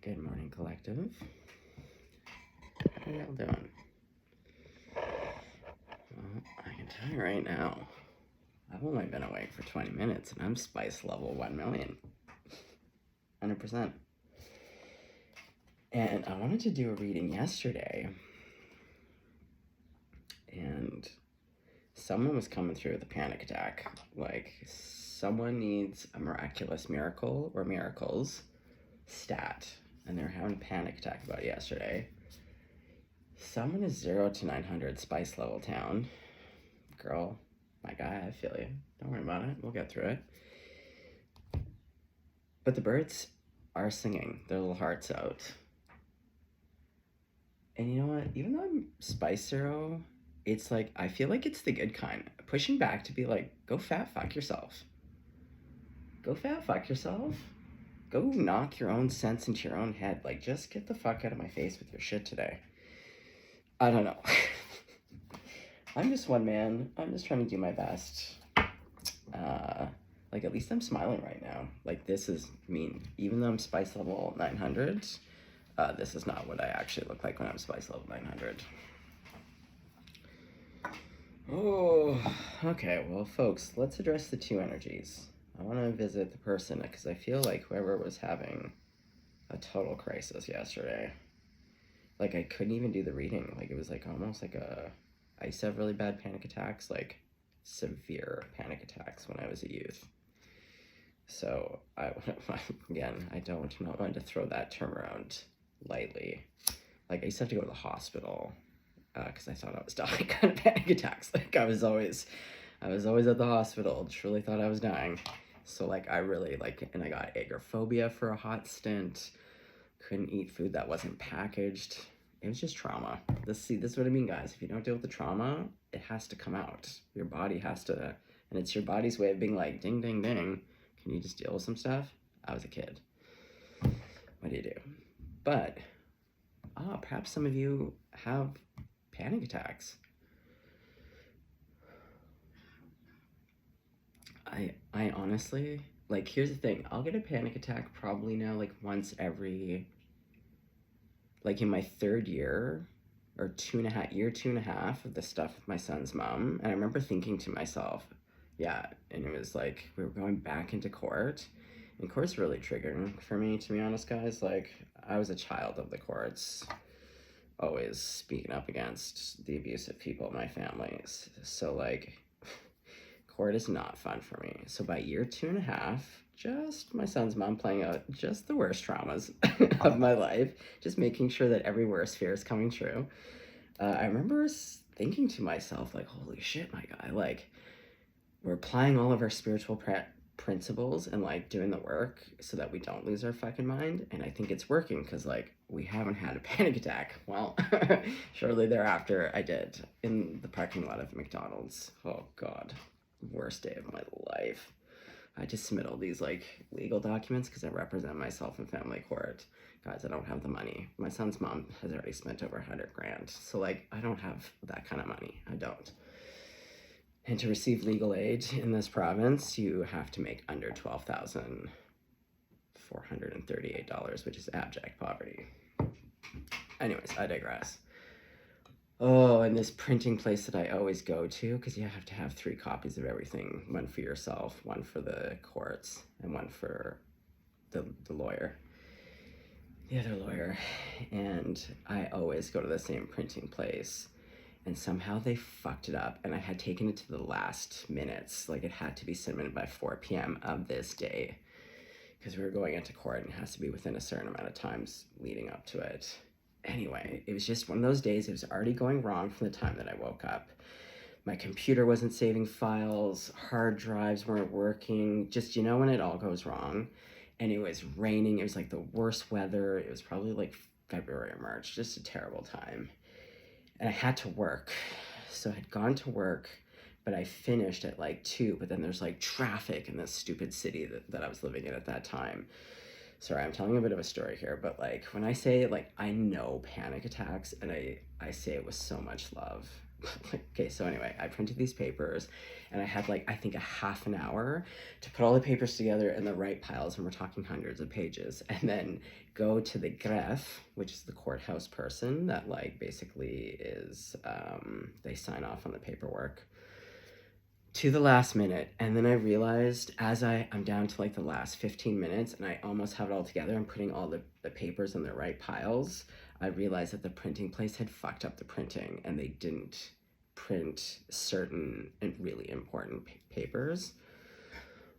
Good morning, collective. How y'all doing? Well, I can tell you right now, I've only been awake for 20 minutes and I'm spice level 1 million. 100%. And I wanted to do a reading yesterday, and someone was coming through with a panic attack. Like, someone needs a miraculous miracle or miracles stat, and they're having a panic attack about it yesterday. Someone is 0 to 900 spice level town. Girl, my guy, I feel you. Don't worry about it. We'll get through it. But the birds are singing their little hearts out. And you know what? Even though I'm spice 0, it's like, I feel like it's the good kind. Pushing back to be like, go fat fuck yourself. Go fat fuck yourself. Go knock your own sense into your own head. Like, just get the fuck out of my face with your shit today. I don't know. I'm just one man. I'm just trying to do my best. Like, at least I'm smiling right now. Like, this is mean. Even though I'm spice level 900, this is not what I actually look like when I'm spice level 900. Oh, okay. Well, folks, let's address the two energies. I want to visit the person because I feel like whoever was having a total crisis yesterday, like, I couldn't even do the reading. Like, it was like almost like I used to have really bad panic attacks, like severe panic attacks when I was a youth. So again, I don't know when to throw that term around lightly. Like, I used to have to go to the hospital because I thought I was dying. Kind of panic attacks. Like, I was always at the hospital. Truly thought I was dying. So like, I really and I got agoraphobia for a hot stint. Couldn't eat food that wasn't packaged. It was just trauma. This is what I mean, guys. If you don't deal with the trauma, it has to come out. Your body has to, and it's your body's way of being like, ding, ding, ding. Can you just deal with some stuff? I was a kid. What do you do? But, perhaps some of you have panic attacks. I honestly, like, here's the thing. I'll get a panic attack probably now, like, once every, like, in my third year, or 2.5 of the stuff with my son's mom. And I remember thinking to myself, yeah, and it was like, we were going back into court, and court's really triggering for me, to be honest, guys. Like, I was a child of the courts, always speaking up against the abusive people in my family. So, like, court is not fun for me. So by year 2.5, just my son's mom playing out just the worst traumas of my life, just making sure that every worst fear is coming true. I remember thinking to myself, like, holy shit, my guy, like, we're applying all of our spiritual principles and, like, doing the work so that we don't lose our fucking mind. And I think it's working because, like, we haven't had a panic attack. Well, shortly thereafter, I did in the parking lot of McDonald's. Oh, God. Worst day of my life. I just submit all these, like, legal documents because I represent myself in family court. Guys, I don't have the money. My son's mom has already spent over $100,000. So, like, I don't have that kind of money. I don't. And to receive legal aid in this province, you have to make under $12,438, which is abject poverty. Anyways, I digress. Oh, and this printing place that I always go to, because you have to have 3 copies of everything. One for yourself, one for the courts, and one for the lawyer. The other lawyer. And I always go to the same printing place. And somehow they fucked it up, and I had taken it to the last minutes. Like, it had to be submitted by 4 p.m. of this day, because we were going into court, and it has to be within a certain amount of times leading up to it. Anyway, it was just one of those days. It was already going wrong from the time that I woke up. My computer wasn't saving files, hard drives weren't working, just, you know, when it all goes wrong. And it was raining. It was like the worst weather. It was probably like February or March, just a terrible time. And I had to work. So I had gone to work, but I finished at like 2, but then there's like traffic in this stupid city that I was living in at that time. Sorry, I'm telling a bit of a story here, but like, when I say, like, I know panic attacks, and I say it with so much love, Okay, so anyway, I printed these papers and I had like, I think a half an hour to put all the papers together in the right piles, and we're talking hundreds of pages, and then go to the gref, which is the courthouse person that like basically is, they sign off on the paperwork to the last minute. And then I realized as I'm down to like the last 15 minutes and I almost have it all together, I'm putting all the papers in the right piles, I realized that the printing place had fucked up the printing and they didn't print certain and really important papers.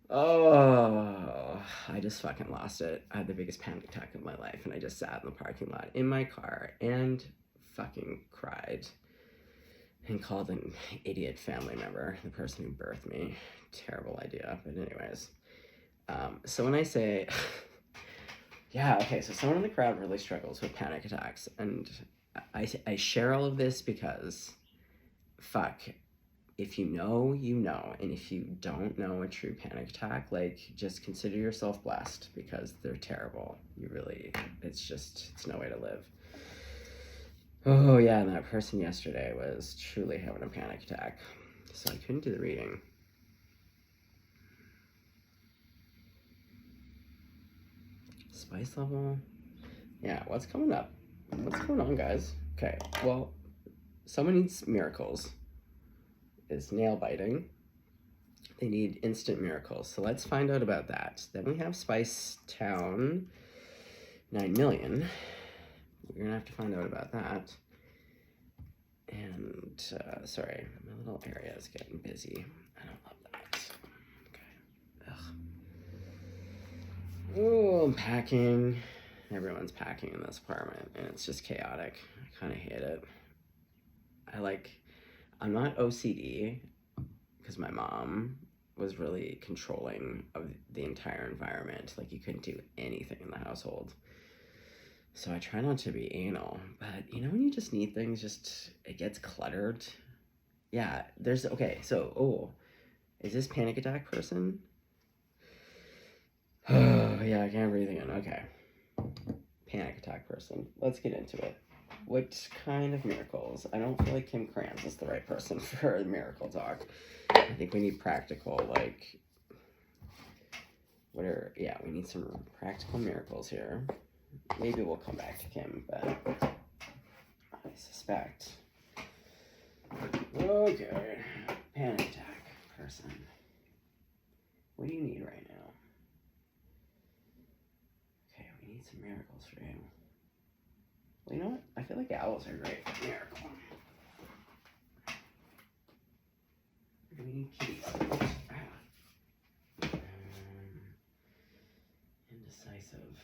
Oh, I just fucking lost it. I had the biggest panic attack of my life, and I just sat in the parking lot in my car and fucking cried and called an idiot family member, the person who birthed me. Terrible idea, but anyways. So when I say, yeah, okay, so someone in the crowd really struggles with panic attacks, and I share all of this because, fuck, if you know, you know, and if you don't know a true panic attack, like, just consider yourself blessed, because they're terrible. You really, it's no way to live. Oh yeah, and that person yesterday was truly having a panic attack, so I couldn't do the reading. Spice level? Yeah, what's coming up? What's going on, guys? Okay, well, someone needs miracles. It's nail biting. They need instant miracles, so let's find out about that. Then we have Spice Town, 9 million. We're gonna have to find out about that. And, sorry, my little area is getting busy. I don't love that. Okay. Ugh. Oh, I'm packing. Everyone's packing in this apartment, and it's just chaotic. I kind of hate it. I'm not OCD, because my mom was really controlling of the entire environment. Like, you couldn't do anything in the household. So I try not to be anal, but you know when you just need things, it gets cluttered? Yeah, okay, so, is this panic attack person? Oh, yeah, I can't breathe again, okay. Panic attack person, let's get into it. What kind of miracles? I don't feel like Kim Krantz is the right person for a miracle talk. I think we need practical, like, we need some practical miracles here. Maybe we'll come back to Kim, but I suspect. Okay, panic attack person. What do you need right now? Okay, we need some miracles for you. Well, you know what? I feel like owls are great for miracle. We need kitties. Indecisive.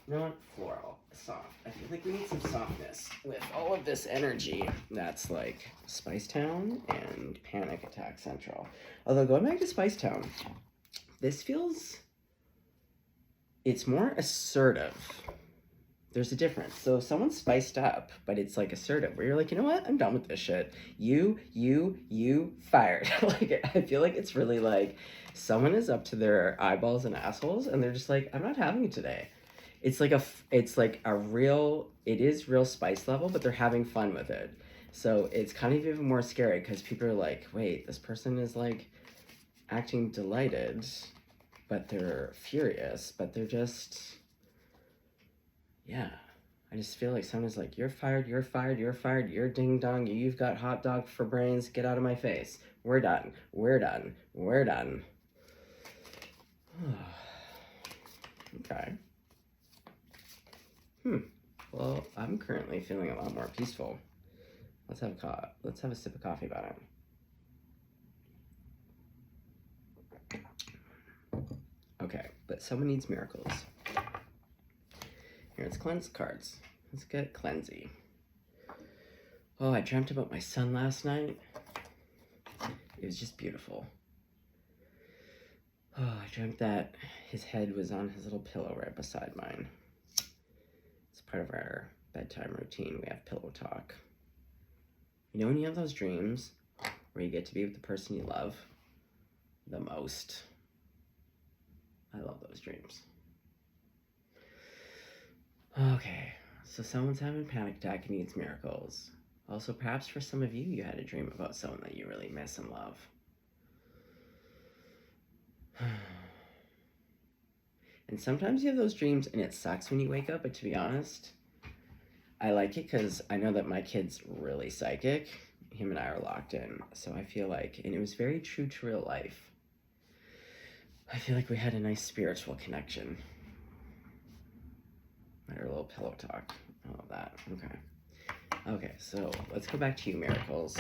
Not floral, soft. I feel like we need some softness with all of this energy that's like Spice Town and Panic Attack Central. Although going back to Spice Town, this feels, it's more assertive. There's a difference. So someone's spiced up, but it's like assertive, where you're like, you know what? I'm done with this shit. You fired. Like, I feel like it's really like someone is up to their eyeballs and assholes, and they're just like, I'm not having it today. It's like it is real spice level, but they're having fun with it. So it's kind of even more scary, because people are like, wait, this person is like acting delighted, but they're furious, but they're just, yeah. I just feel like someone's like, you're fired, you're ding dong, you've got hot dog for brains, get out of my face. We're done. Okay. Well, I'm currently feeling a lot more peaceful. Let's have a sip of coffee about it. Okay, but someone needs miracles. Here, it's cleanse cards. Let's get cleansy. Oh, I dreamt about my son last night. It was just beautiful. Oh, I dreamt that his head was on his little pillow right beside mine. It's part of our bedtime routine. We have pillow talk. You know when you have those dreams where you get to be with the person you love the most? I love those dreams. Okay, So someone's having a panic attack and needs miracles. Also, perhaps for some of you, you had a dream about someone that you really miss and love. And sometimes you have those dreams and it sucks when you wake up, but to be honest, I like it because I know that my kid's really psychic. Him and I are locked in. So I feel like, and it was very true to real life. I feel like we had a nice spiritual connection. Our little pillow talk. All of that. Okay. Okay, so let's go back to you, miracles.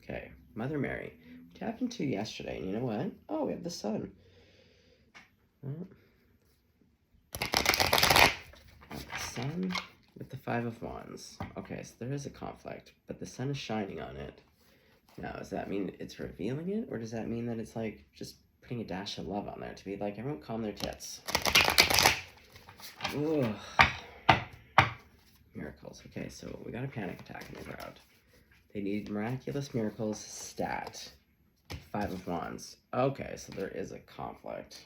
Okay, Mother Mary. We tapped into yesterday, and you know what? Oh, we have the sun. Oh. The sun with the Five of Wands. Okay, so there is a conflict, but the sun is shining on it. Now, does that mean it's revealing it, or does that mean that it's like just putting a dash of love on there to be like, everyone calm their tits? Ugh. Miracles. Okay, so we got a panic attack in the crowd. They need miraculous miracles stat. Five of Wands. Okay, so there is a conflict.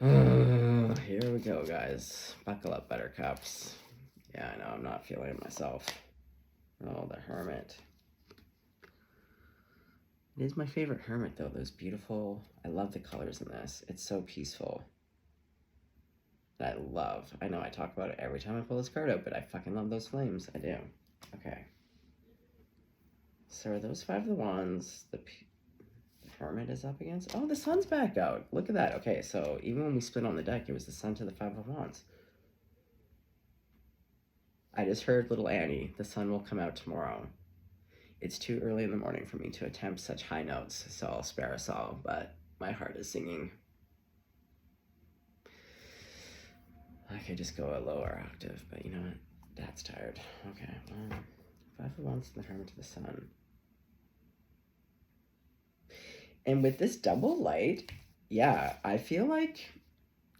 Here we go, guys. Buckle up, buttercups. Yeah, I know, I'm not feeling it myself. Oh, the Hermit. It is my favorite Hermit, though. Those beautiful... I love the colors in this. It's so peaceful. That I love. I know I talk about it every time I pull this card out, but I fucking love those flames. I do. Okay. So are those Five of Wands the Hermit is up against? Oh, the Sun's back out. Look at that. Okay, so even when we split on the deck, it was the Sun to the Five of Wands. I just heard little Annie. The sun will come out tomorrow. It's too early in the morning for me to attempt such high notes, so I'll spare us all, but my heart is singing. I could just go a lower octave, but you know what? Dad's tired. Okay, Five of Wands and the Hermit to the Sun. And with this double light, yeah, I feel like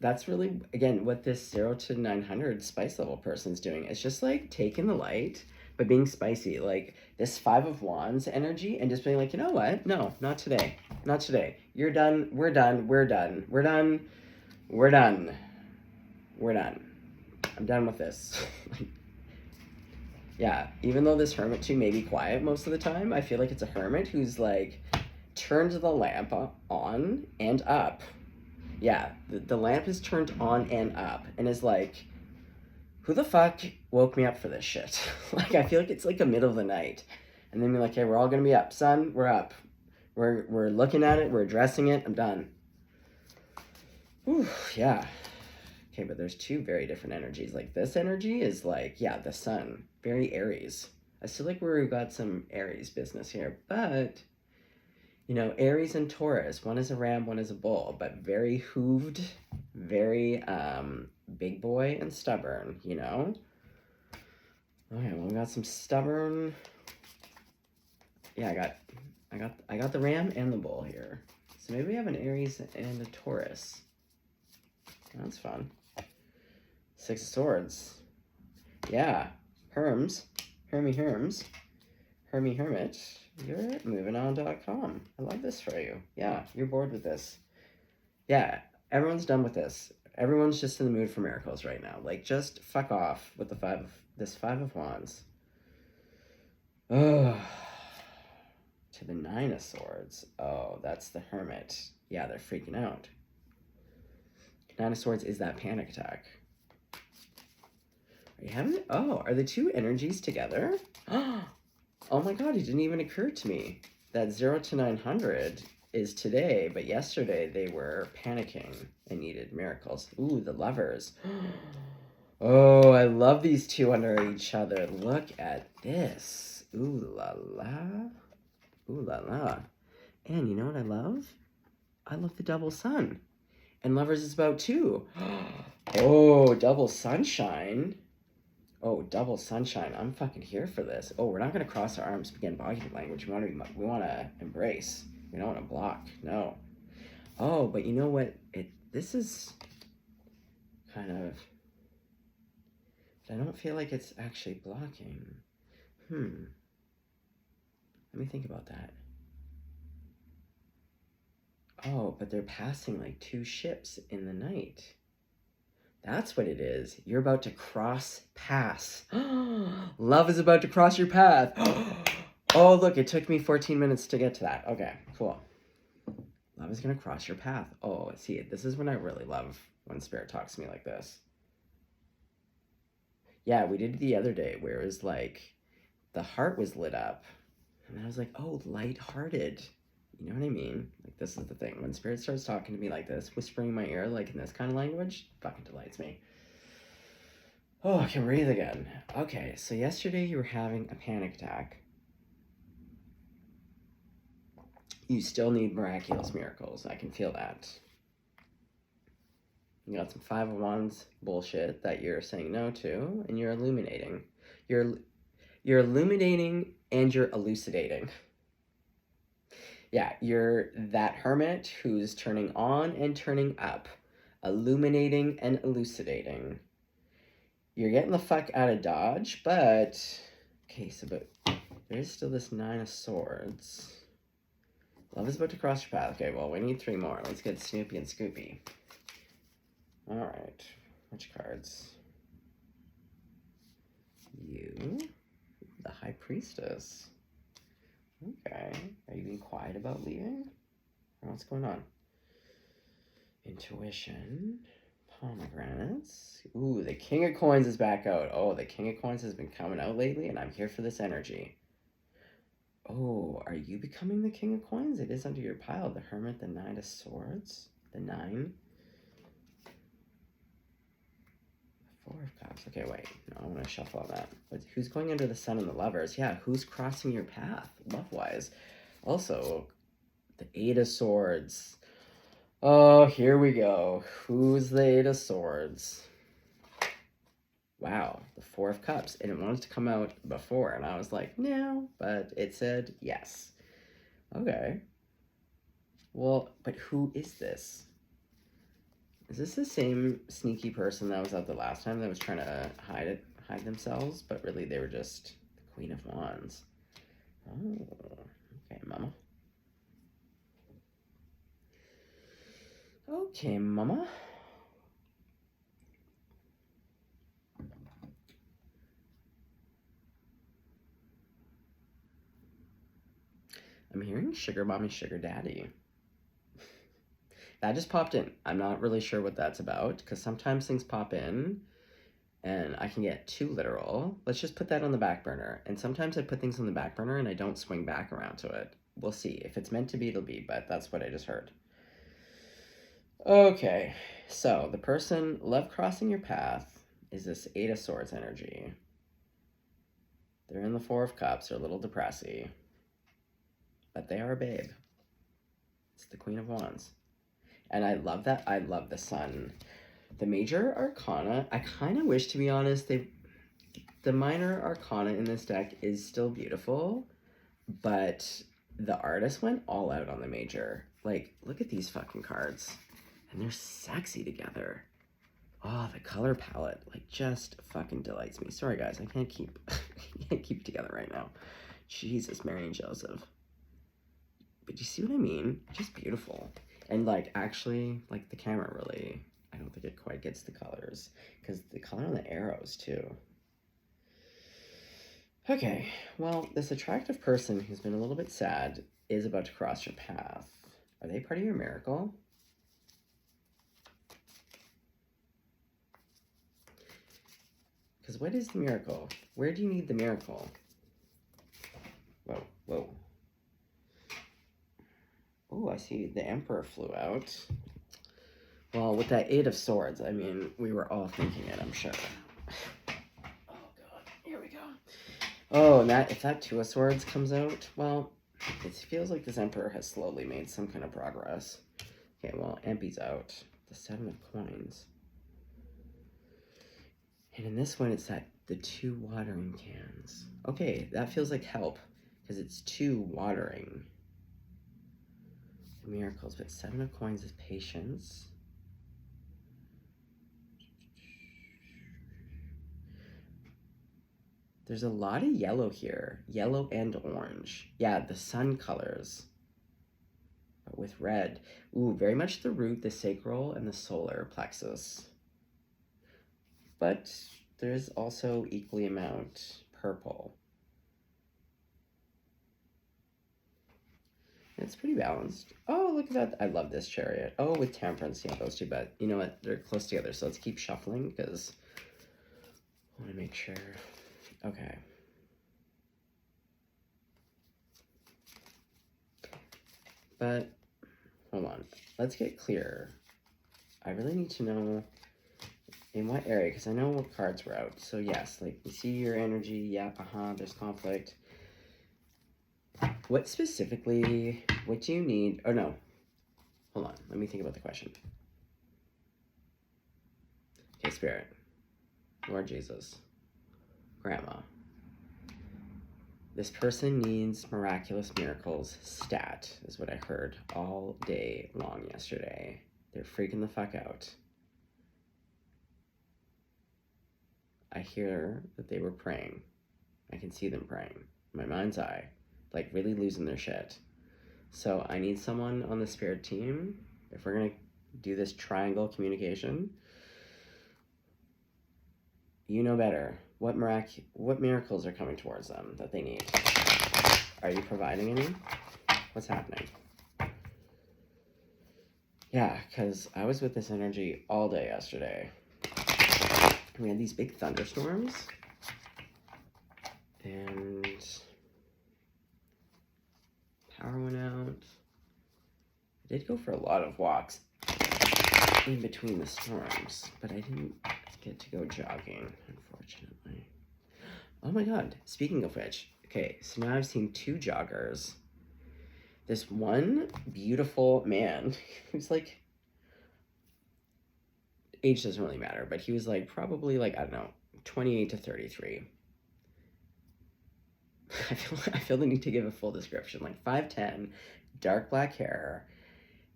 that's really, again, what this 0 to 900 spice level person's doing. It's just like taking the light, but being spicy. Like this Five of Wands energy and just being like, you know what? No, not today. Not today. You're done. We're done. We're done. We're done. We're done. We're done. I'm done with this. Yeah, even though this Hermit too may be quiet most of the time, I feel like it's a Hermit who's like turned the lamp on and up. Yeah, the lamp is turned on and up and is like, who the fuck woke me up for this shit? Like, I feel like it's like the middle of the night. And then be like, hey, we're all gonna be up. Sun, we're up. We're looking at it, we're addressing it, I'm done. Whew, yeah. Okay, but there's two very different energies. Like, this energy is like, yeah, the Sun. Very Aries. I feel like we've got some Aries business here, but... You know, Aries and Taurus, one is a ram, one is a bull, but very hooved, very big boy and stubborn, you know? Okay, well, we got some stubborn. Yeah, I got the ram and the bull here. So maybe we have an Aries and a Taurus. That's fun. Six of Swords. Yeah, Herms, Hermie Hermit. You're at movingon.com. I love this for you. Yeah, you're bored with this. Yeah, everyone's done with this. Everyone's just in the mood for miracles right now. Like, just fuck off with this Five of Wands. Oh, to the Nine of Swords. Oh, that's the Hermit. Yeah, they're freaking out. Nine of Swords is that panic attack. Are you having it? Oh, are the two energies together? Oh my god, it didn't even occur to me. That 0 to 900 is today, but yesterday they were panicking and needed miracles. Ooh, the Lovers. Oh, I love these two under each other. Look at this. Ooh la la. Ooh la la. And you know what I love? I love the double sun. And Lovers is about two. Oh, double sunshine. Oh, double sunshine. I'm fucking here for this. Oh, we're not going to cross our arms, begin body language. We want to embrace. We don't want to block. No. Oh, but you know what? This is kind of... I don't feel like it's actually blocking. Let me think about that. Oh, but they're passing like two ships in the night. That's what it is. You're about to cross paths. Love is about to cross your path. Oh, look, it took me 14 minutes to get to that. Okay, cool. Love is going to cross your path. Oh, see, this is when I really love when Spirit talks to me like this. Yeah, we did it the other day where it was like the heart was lit up. And I was like, oh, lighthearted. You know what I mean? Like, this is the thing. When Spirit starts talking to me like this, whispering in my ear, like in this kind of language, fucking delights me. Oh, I can breathe again. Okay, so yesterday you were having a panic attack. You still need miraculous miracles. I can feel that. You got some 5 of Wands bullshit that you're saying no to, and you're illuminating. You're illuminating and you're elucidating. Yeah, you're that hermit who's turning on and turning up, illuminating and elucidating. You're getting the fuck out of Dodge, but okay, so but there's still this 9 of Swords. Love is about to cross your path. Okay, well, we need 3 more. Let's get Snoopy and Scoopy. All right, which cards? You, the High Priestess. Okay, are you being quiet about leaving? What's going on? Intuition, pomegranates. Ooh, the King of Coins is back out. Oh, the King of Coins has been coming out lately, and I'm here for this energy. Oh, are you becoming the King of Coins? It is under your pile. The Hermit, the 9 of Swords, the 9. 4 of Cups. Okay, wait. No, I want to shuffle on that. But who's going under the Sun and the Lovers? Yeah, who's crossing your path, love-wise? Also, the 8 of Swords. Oh, here we go. Who's the 8 of Swords? Wow, the 4 of Cups. And it wanted to come out before, and I was like, no, but it said yes. Okay. Well, but who is this? Is this the same sneaky person that was out the last time that was trying to hide themselves? But really, they were just the Queen of Wands. Oh, okay, mama. Okay, mama. I'm hearing sugar mommy, sugar daddy. That just popped in. I'm not really sure what that's about, because sometimes things pop in and I can get too literal. Let's just put that on the back burner. And sometimes I put things on the back burner and I don't swing back around to it. We'll see. If it's meant to be, it'll be, but that's what I just heard. Okay, so the person love crossing your path is this 8 of Swords energy. They're in the 4 of Cups. They're a little depressy, but they are a babe. It's the Queen of Wands. And I love that. I love the Sun. The major arcana, I kind of wish, to be honest, the minor arcana in this deck is still beautiful, but the artist went all out on the major. Like, look at these fucking cards. And they're sexy together. Oh, the color palette, like, just fucking delights me. Sorry, guys, I can't keep it together right now. Jesus, Mary and Joseph. But you see what I mean? Just beautiful. And, like, actually, like, the camera really, I don't think it quite gets the colors. Because the color on the arrows, too. Okay, well, this attractive person who's been a little bit sad is about to cross your path. Are they part of your miracle? Because what is the miracle? Where do you need the miracle? Whoa, whoa. Oh, I see the Emperor flew out. Well, with that 8 of Swords, I mean, we were all thinking it, I'm sure. Oh, God. Here we go. Oh, and if that 2 of Swords comes out, well, it feels like this Emperor has slowly made some kind of progress. Okay, well, Empy's out. The 7 of Coins. And in this one, it's the 2 watering cans. Okay, that feels like help, because it's 2 watering. The miracles, but 7 of Coins is patience. There's a lot of yellow here. Yellow and orange. Yeah, the sun colors. But with red. Ooh, very much the root, the sacral, and the solar plexus. but there's also equally amount purple. It's pretty balanced. Oh, look at that. I love this chariot. Oh, with temperance. Yeah, those two, but you know what? They're close together, so let's keep shuffling because I want to make sure. Okay. But, hold on. Let's get clear. I really need to know in what area, because I know what cards were out. So yes, like, you see your energy. Yep, there's conflict. What specifically, what do you need? Oh, no. Hold on. Let me think about the question. Okay, Spirit. Lord Jesus. Grandma. This person needs miraculous miracles stat, is what I heard all day long yesterday. They're freaking the fuck out. I hear that they were praying. I can see them praying. In my mind's eye. Like, really losing their shit. So I need someone on the spirit team. If we're going to do this triangle communication, you know better. What miracles are coming towards them that they need? Are you providing any? What's happening? Yeah, because I was with this energy all day yesterday. We had these big thunderstorms. And power went out. I did go for a lot of walks in between the storms, but I didn't get to go jogging, unfortunately. Oh my god, speaking of which, okay, so now I've seen two joggers. This one beautiful man who's like, age doesn't really matter, but he was like probably like, I don't know, 28 to 33. I feel the need to give a full description. Like 5'10", dark black hair,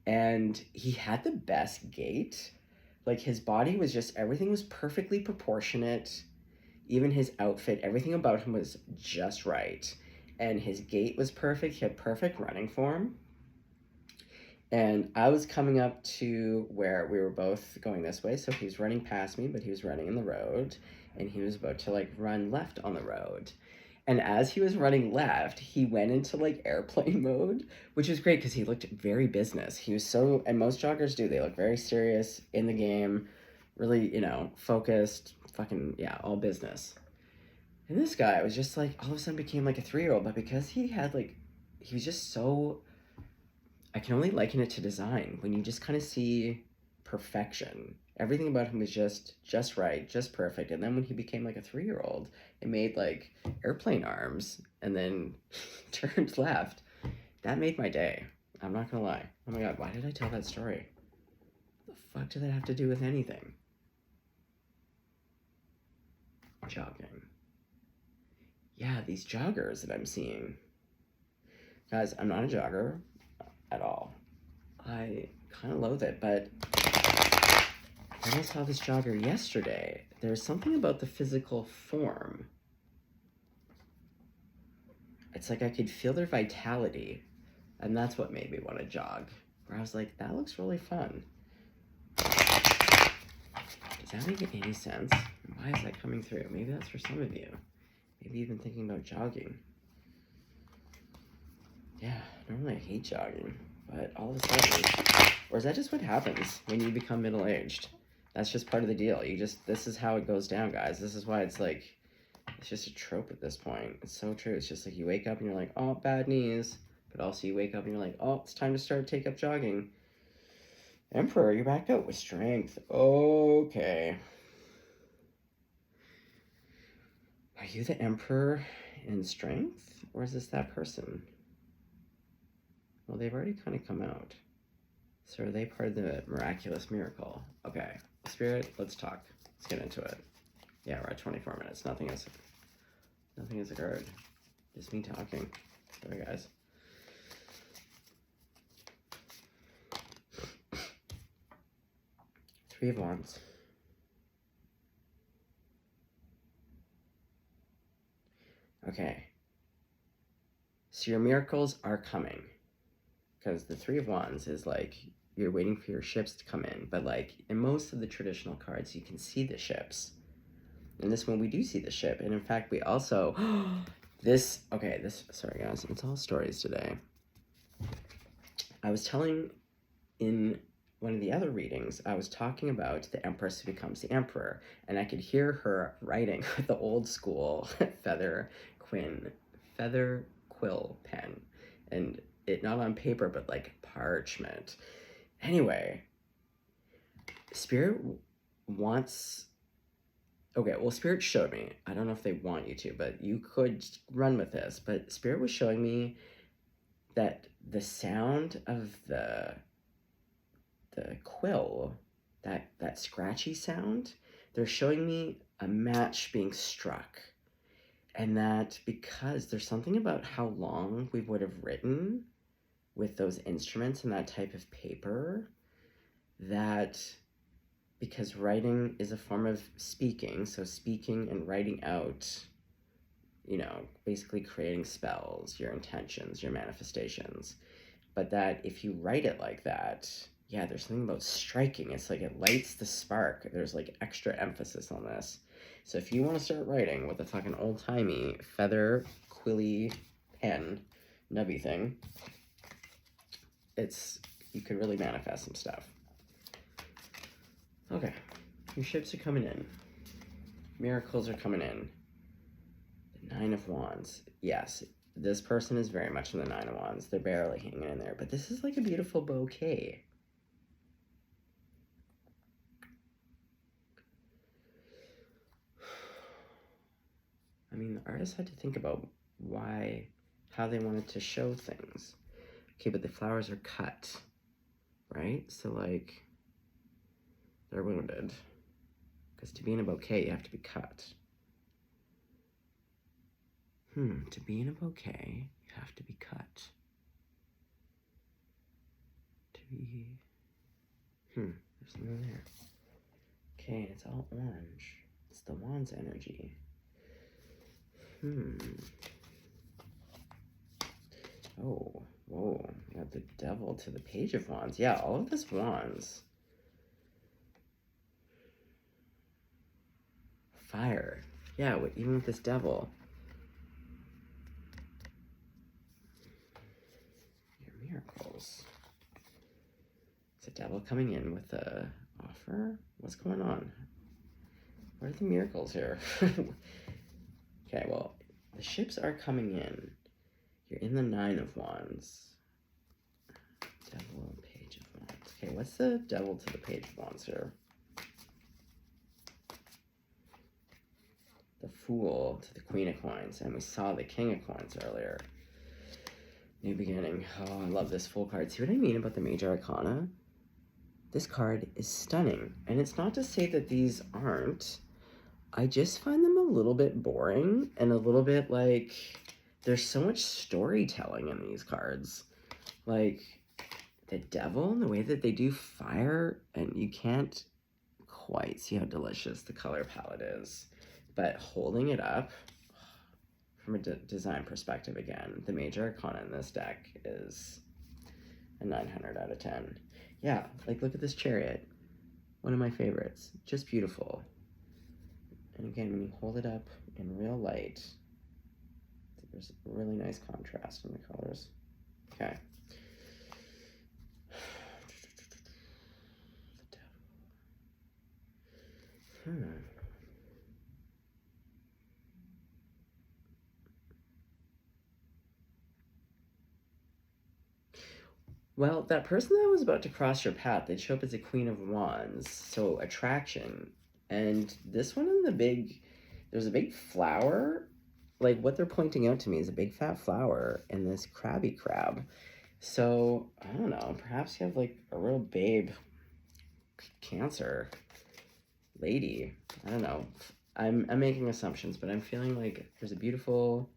and he had the best gait. Like his body was just, everything was perfectly proportionate. Even his outfit, everything about him was just right. And his gait was perfect. He had perfect running form. And I was coming up to where we were both going this way. So he was running past me, but he was running in the road. And he was about to like run left on the road. And as he was running left, he went into like airplane mode, which was great because he looked very business. He was so, and most joggers do, they look very serious in the game, really, you know, focused, fucking, yeah, all business. And this guy was just like, all of a sudden became like a 3-year-old, but because he had like, he was just so, I can only liken it to design. When you just kind of see perfection, everything about him was just right, just perfect. And then when he became like a 3-year-old, it made like airplane arms and then turned left. That made my day. I'm not gonna lie. Oh my god, why did I tell that story? What the fuck did that have to do with anything? Jogging. Yeah, these joggers that I'm seeing. Guys, I'm not a jogger at all. I kind of loathe it, but when I saw this jogger yesterday, there's something about the physical form. It's like I could feel their vitality, and that's what made me want to jog. Where I was like, that looks really fun. Does that make any sense? Why is that coming through? Maybe that's for some of you. Maybe even thinking about jogging. Yeah, normally I hate jogging, but all of a sudden, or is that just what happens when you become middle-aged? That's just part of the deal. This is how it goes down, guys. This is why it's like, it's just a trope at this point. It's so true. It's just like you wake up and you're like, oh, bad knees. But also you wake up and you're like, oh, it's time to take up jogging. Emperor, you're back out with strength. Okay. Are you the Emperor in strength? Or is this that person? Well, they've already kind of come out. So are they part of the miraculous miracle? Okay. Spirit, let's talk. Let's get into it. Yeah, we're at 24 minutes. Nothing has occurred. Just me talking. Sorry, guys. Three of Wands. Okay. So your miracles are coming. Because the Three of Wands is like, you're waiting for your ships to come in. But like, in most of the traditional cards, you can see the ships. in this one we do see the ship, and in fact we also sorry guys, it's all stories today. I was telling in one of the other readings, I was talking about the Empress who becomes the Emperor, and I could hear her writing with the old school feather quill pen, and it not on paper but like parchment. Anyway, Spirit wants. Okay, well, Spirit showed me. I don't know if they want you to, but you could run with this. But Spirit was showing me that the sound of the quill, that scratchy sound, they're showing me a match being struck. And that because there's something about how long we would have written with those instruments and that type of paper, that because writing is a form of speaking, so speaking and writing out, basically creating spells, your intentions, your manifestations. But that if you write it like that, yeah, there's something about striking. It's like it lights the spark. There's like extra emphasis on this. So if you want to start writing with a fucking old-timey feather quilly pen nubby thing, you could really manifest some stuff. Okay, your ships are coming in. Miracles are coming in. The Nine of Wands. Yes, this person is very much in the Nine of Wands. They're barely hanging in there, but this is like a beautiful bouquet. I mean, the artist had to think about how they wanted to show things. Okay, but the flowers are cut, right? So, like, they're wounded. Because to be in a bouquet, you have to be cut. To be in a bouquet, you have to be cut. There's something there. Okay, it's all orange. It's the Wands energy. Oh, whoa, we got the Devil to the Page of Wands. Yeah, all of this Wands. Fire. Yeah, even with this Devil. Your miracles. Is a Devil coming in with a offer? What's going on? What are the miracles here? Okay, well, the ships are coming in. You're in the Nine of Wands. Devil and Page of Wands. Okay, what's the Devil to the Page of Wands here? The Fool to the Queen of Coins. And we saw the King of Coins earlier. New beginning. Oh, I love this Fool card. See what I mean about the Major Arcana? This card is stunning. And it's not to say that these aren't. I just find them a little bit boring and a little bit like there's so much storytelling in these cards. Like the Devil and the way that they do fire, and you can't quite see how delicious the color palette is. But holding it up from a design perspective, again, the Major Arcana in this deck is a 900 out of 10. Yeah, like look at this Chariot. One of my favorites. Just beautiful. And again, when you hold it up in real light, there's a really nice contrast in the colors. Okay. The Devil. Well, that person that was about to cross your path, they'd show up as a Queen of Wands, so attraction. And this one there's a big flower. Like, what they're pointing out to me is a big fat flower and this crabby crab. So, I don't know, perhaps you have, like, a real babe Cancer lady. I don't know. I'm making assumptions, but I'm feeling like there's a beautiful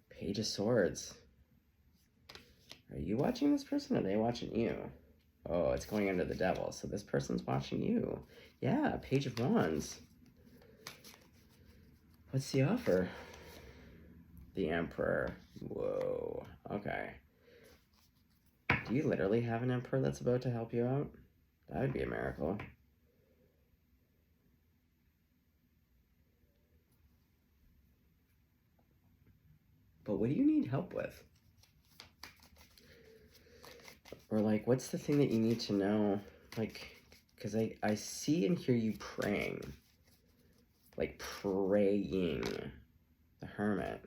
Page of Swords. Are you watching this person, or are they watching you? Oh, it's going under the Devil, so this person's watching you. Yeah, Page of Wands. What's the offer? The Emperor. Whoa. Okay. Do you literally have an Emperor that's about to help you out? That would be a miracle. but what do you need help with? Or like, what's the thing that you need to know? Like, because I see and hear you praying. Like praying. The Hermit.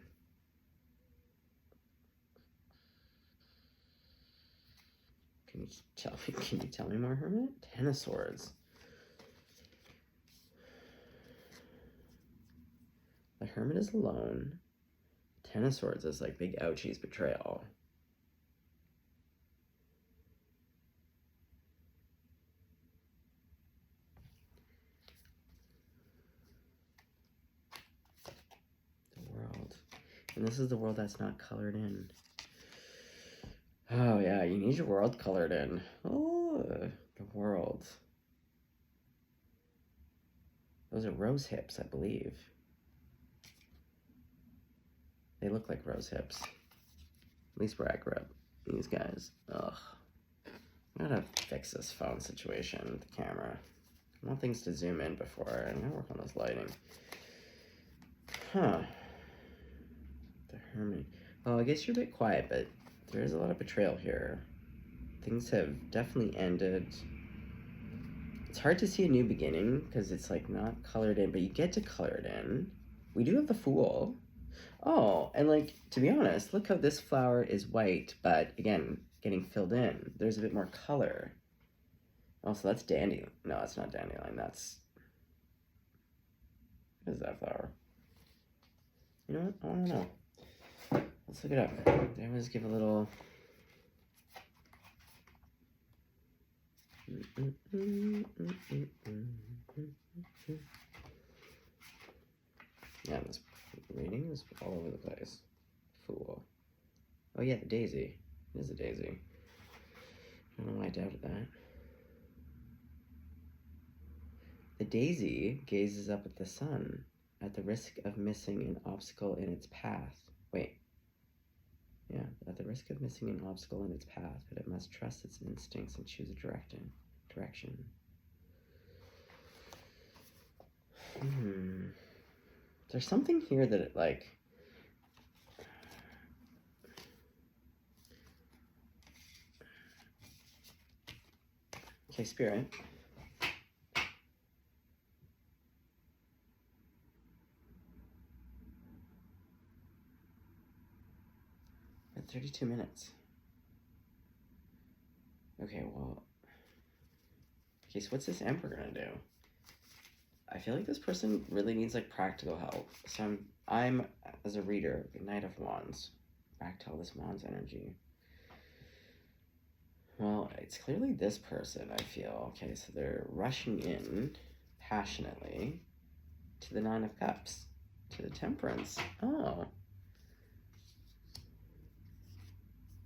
Can you tell me more, Hermit? Ten of Swords. The Hermit is alone. Ten of Swords is like big ouchies betrayal. The World. And this is the world that's not colored in. Oh yeah, you need your world colored in. Oh, the World. Those are rose hips, I believe. They look like rose hips. At least where I grew up. These guys. Ugh. I gotta fix this phone situation with the camera. I want things to zoom in before. I'm gonna work on this lighting. Huh. The Hermit. Oh, I guess you're a bit quiet, but there is a lot of betrayal here. Things have definitely ended. It's hard to see a new beginning because it's like not colored in, but you get to color it in. We do have the Fool. Oh, and like, to be honest, look how this flower is white, but again, getting filled in. There's a bit more color. Oh, so that's dandelion. No, that's not dandelion. That's... What is that flower? You know what? I want to know. Let's look it up. I always give a little... Yeah, this reading is all over the place. Fool. Oh yeah, the daisy. It is a daisy. I don't know why I doubted that. The daisy gazes up at the sun at the risk of missing an obstacle in its path. Wait. Yeah, at the risk of missing an obstacle in its path, but it must trust its instincts and choose a direction. There's something here that it like... Okay, Spirit. At 32 minutes. Okay, well... Okay, so what's this Emperor gonna do? I feel like this person really needs like practical help. So I'm as a reader, Knight of Wands. Back to all this Wands energy. Well, it's clearly this person, I feel. Okay, so they're rushing in passionately to the Nine of Cups, to the Temperance. Oh.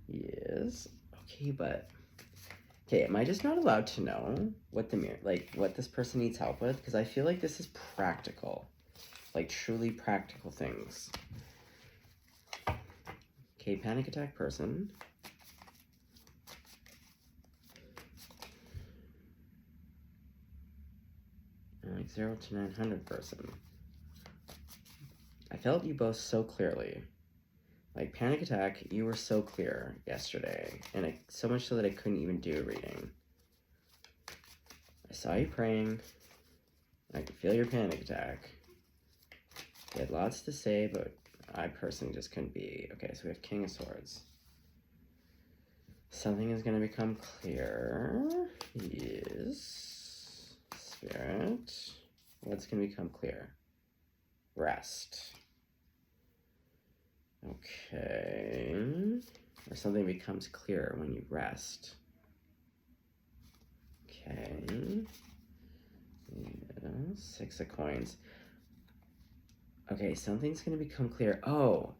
Yes. Okay, but... Okay, am I just not allowed to know what the mirror, like, what this person needs help with? Because I feel like this is practical. Like, truly practical things. Okay, panic attack person. Like 0 to 900 person. I felt you both so clearly. Like, panic attack, you were so clear yesterday. And so much so that I couldn't even do a reading. I saw you praying. I could feel your panic attack. You had lots to say, but I personally just couldn't be. Okay, so we have King of Swords. Something is going to become clear. Yes. Spirit. What's going to become clear? Rest. Okay. Or something becomes clearer when you rest. Okay. Yeah, 6 of coins. Okay, something's going to become clear. Oh,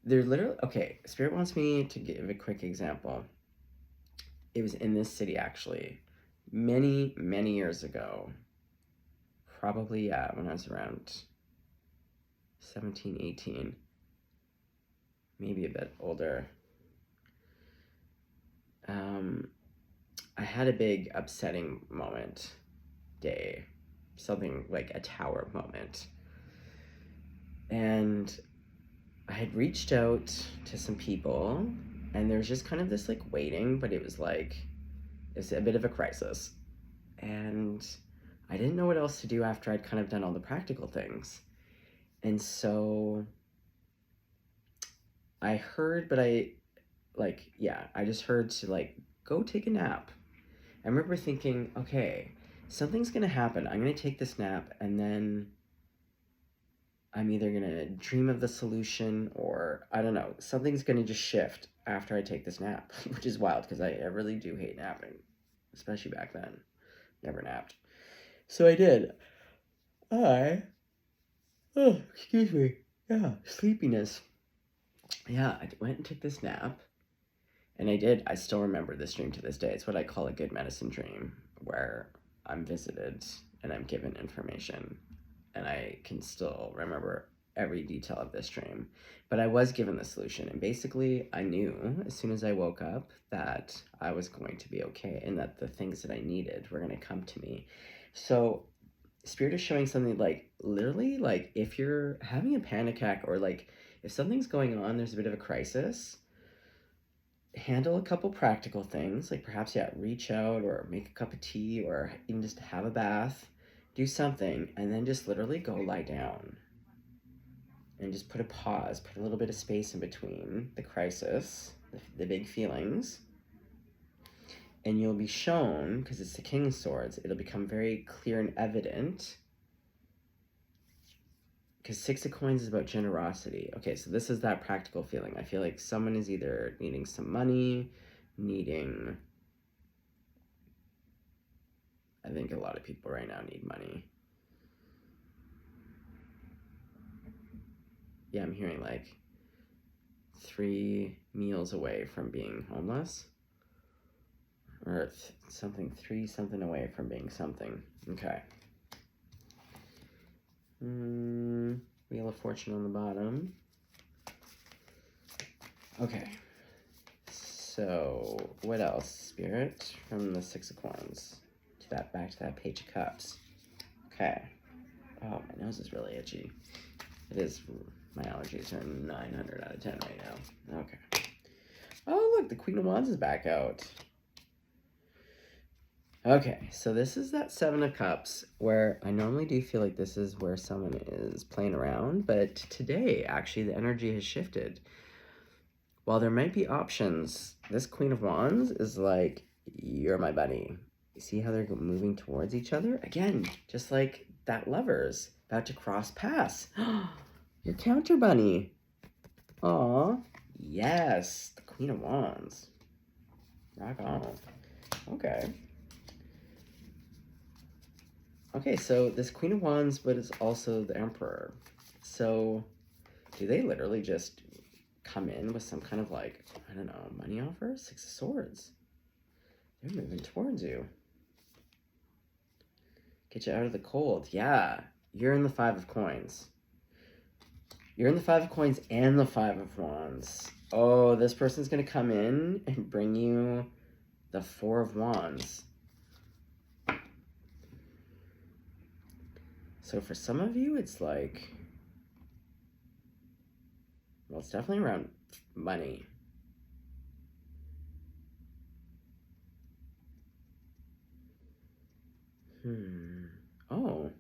they're literally... Okay, Spirit wants me to give a quick example. It was in this city, actually. Many, many years ago. Probably, yeah, when I was around 17, 18. Maybe a bit older. I had a big upsetting moment day. Something like a tower moment. And I had reached out to some people, and there was just kind of this like waiting, but it's a bit of a crisis. And I didn't know what else to do after I'd kind of done all the practical things. And so I heard, but I just heard to like go take a nap. I remember thinking, okay, something's gonna happen. I'm gonna take this nap, and then I'm either gonna dream of the solution, or I don't know, something's gonna just shift after I take this nap, which is wild because I really do hate napping, especially back then. Never napped. So I did. I, oh, excuse me. Yeah, sleepiness. Yeah, I went and took this nap, and I still remember this dream to this day. It's what I call a good medicine dream, where I'm visited and I'm given information, and I can still remember every detail of this dream. But I was given the solution, and basically, I knew as soon as I woke up that I was going to be okay and that the things that I needed were going to come to me. So, Spirit is showing something like literally, like if you're having a panic attack or like if something's going on, there's a bit of a crisis, handle a couple practical things, like perhaps, yeah, reach out or make a cup of tea or even just have a bath, do something, and then just literally go lie down and just put a pause, put a little bit of space in between the crisis, the big feelings, and you'll be shown, because it's the King of Swords, it'll become very clear and evident. Because Six of Coins is about generosity. Okay, so this is that practical feeling. I feel like someone is either needing some money, needing... I think a lot of people right now need money. Yeah, I'm hearing like 3 meals away from being homeless. Or something, 3 something away from being something. Okay. Wheel of Fortune on the bottom. Okay. So, what else? Spirit from the 6 of Coins. Back to that Page of Cups. Okay. Oh, my nose is really itchy. It is. My allergies are 900 out of 10 right now. Okay. Oh, look, the Queen of Wands is back out. Okay, so this is that 7 of Cups, where I normally do feel like this is where someone is playing around, but today, actually, the energy has shifted. While there might be options, this Queen of Wands is like, you're my buddy. You see how they're moving towards each other? Again, just like that lovers about to cross paths. Your counter bunny. Aw, yes, the Queen of Wands. Rock on. Okay. Okay, so this Queen of Wands, but it's also the Emperor. So, do they literally just come in with some kind of like, I don't know, money offer? 6 of Swords. They're moving towards you. Get you out of the cold. Yeah, you're in the 5 of Coins. You're in the 5 of Coins and the 5 of Wands. Oh, this person's going to come in and bring you the 4 of Wands. So for some of you, it's like, well, it's definitely around money. Oh.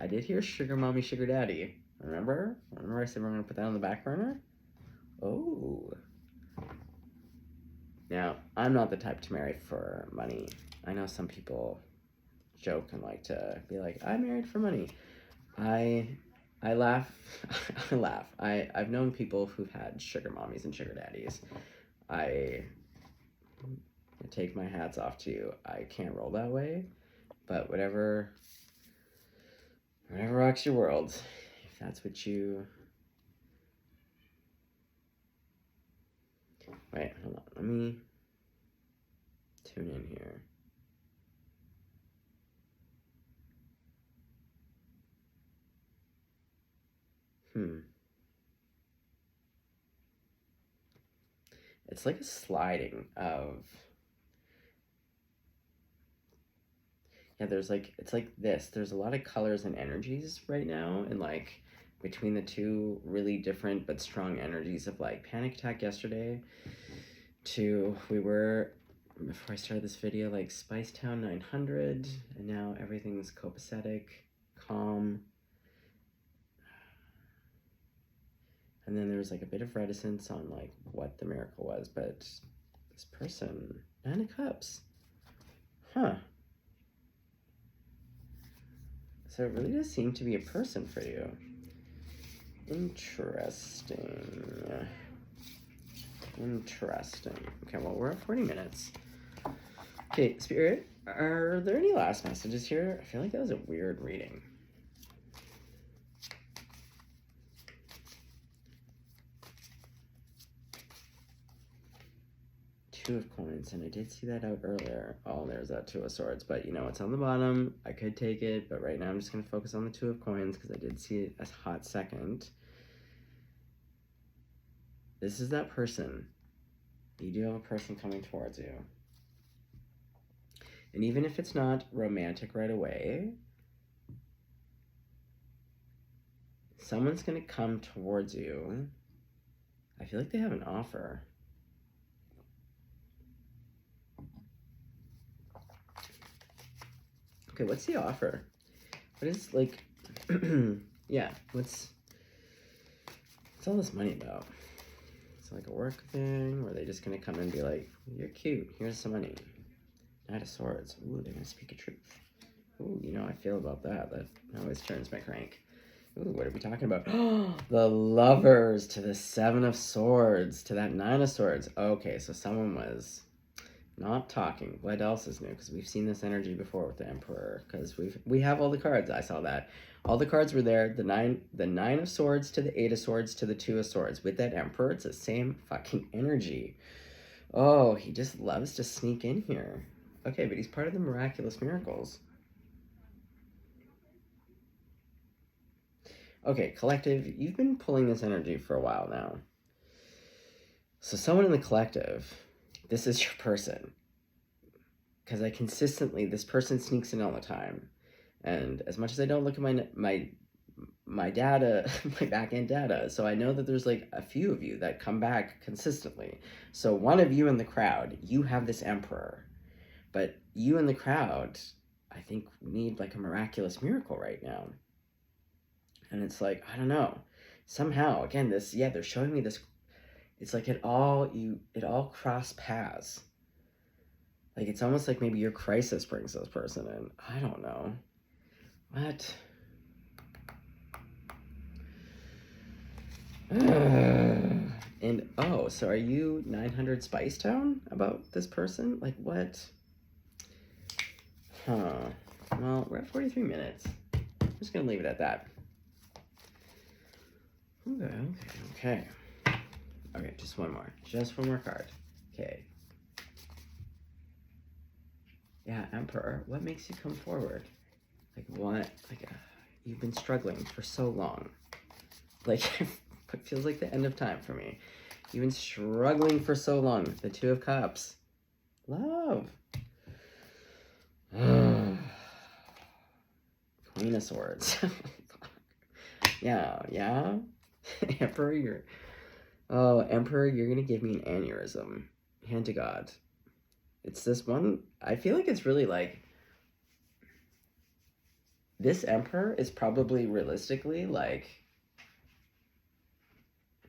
I did hear sugar mommy, sugar daddy. Remember? Remember I said we're going to put that on the back burner? Oh. Now, I'm not the type to marry for money. I know some people joke and like to be like, I'm married for money. I laugh. I laugh. I've known people who've had sugar mommies and sugar daddies. I take my hats off to you. I can't roll that way, but whatever rocks your world, if that's what you... Wait, hold on. Let me tune in here. It's like a sliding of... yeah, there's like, it's like this. There's a lot of colors and energies right now, and like between the two really different but strong energies of like panic attack yesterday to we were before I started this video like Spicetown 900, and now everything's copacetic, calm. And then there's like a bit of reticence on like what the miracle was, but this person, 9 of Cups, huh? So it really does seem to be a person for you. Interesting. Interesting. Okay, well, we're at 40 minutes. Okay, Spirit, are there any last messages here? I feel like that was a weird reading. Two of Coins, and I did see that out earlier. Oh, there's that Two of Swords, but you know, it's on the bottom. I could take it, but right now I'm just going to focus on the Two of Coins because I did see it as hot second. This is that person. You do have a person coming towards you. And even if it's not romantic right away, someone's going to come towards you. I feel like they have an offer. Okay, what's the offer? What is, like, yeah, what's all this money about? It's like a work thing, or are they just gonna come and be like, you're cute, here's some money. Knight of Swords. Ooh, they're gonna speak a truth. Ooh, you know how I feel about that. That always turns my crank. Ooh, what are we talking about? The Lovers to the Seven of Swords to that Nine of Swords. Okay, so someone was not talking. What else is new? Because we've seen this energy before with the Emperor. Because we have all the cards. I saw that. All the cards were there. The nine of Swords to the Eight of Swords to the Two of Swords. With that Emperor, it's the same fucking energy. Oh, he just loves to sneak in here. Okay, but he's part of the miraculous miracles. Okay, collective, you've been pulling this energy for a while now. So someone in the collective, this is your person. Because this person sneaks in all the time. And as much as I don't look at my data, my back-end data, so I know that there's like a few of you that come back consistently. So one of you in the crowd, you have this Emperor. But you in the crowd, I think, need like a miraculous miracle right now. And it's like, I don't know. Somehow, again, they're showing me this. It's like it all cross paths. Like, it's almost like maybe your crisis brings this person in. I don't know. What? And, oh, so are you 900 Spicetown about this person? Like, what? Huh. Well, we're at 43 minutes. I'm just going to leave it at that. Okay. Okay, just one more. Just one more card. Okay. Yeah, Emperor, what makes you come forward? Like, what? Like, you've been struggling for so long. Like, it feels like the end of time for me. You've been struggling for so long. The Two of Cups. Love. Queen of Swords. Yeah. Emperor, Emperor, you're gonna give me an aneurysm. Hand to God. It's this one. I feel like it's really like this Emperor is probably realistically like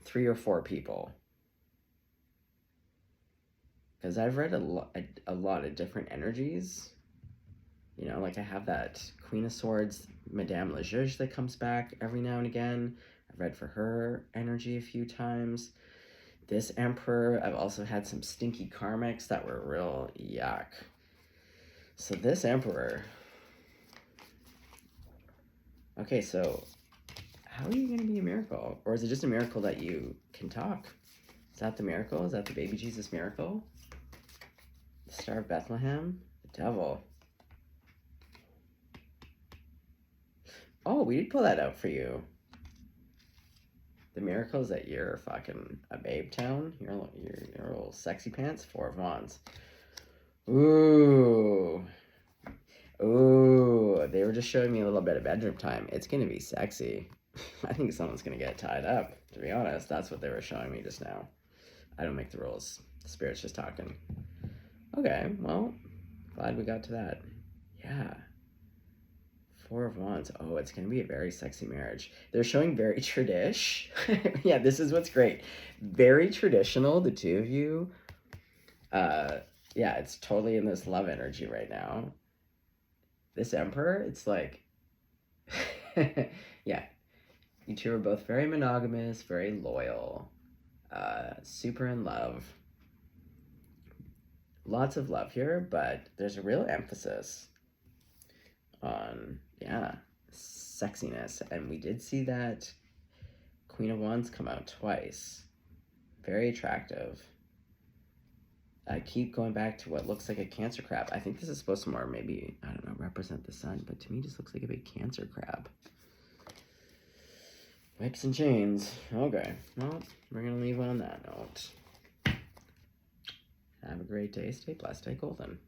3 or 4 people. Because I've read a lot of different energies. You know, like I have that Queen of Swords, Madame Lejuge that comes back every now and again. I've read for her energy a few times. This Emperor, I've also had some stinky karmics that were real yuck. So this Emperor. Okay, so how are you going to be a miracle? Or is it just a miracle that you can talk? Is that the miracle? Is that the baby Jesus miracle? The Star of Bethlehem? The Devil. Oh, we did pull that out for you. The miracle is that you're fucking a babe town. You're a little sexy pants. 4 of Wands. Ooh. Ooh, they were just showing me a little bit of bedroom time. It's gonna be sexy. I think someone's gonna get tied up, to be honest. That's what they were showing me just now. I don't make the rules. The spirit's just talking. Okay, well, glad we got to that. Yeah. Four of Wands. Oh, it's gonna be a very sexy marriage. They're showing very tradish. Yeah, this is what's great. Very traditional, the two of you. Yeah, it's totally in this love energy right now. This Emperor, it's like, yeah, you two are both very monogamous, very loyal, super in love. Lots of love here, but there's a real emphasis on, yeah, sexiness. And we did see that Queen of Wands come out twice. Very attractive. I keep going back to what looks like a Cancer crab. I think this is supposed to more maybe, I don't know, represent the sun, but to me it just looks like a big Cancer crab. Whips and chains. Okay, well, we're going to leave on that note. Have a great day. Stay blessed. Stay golden.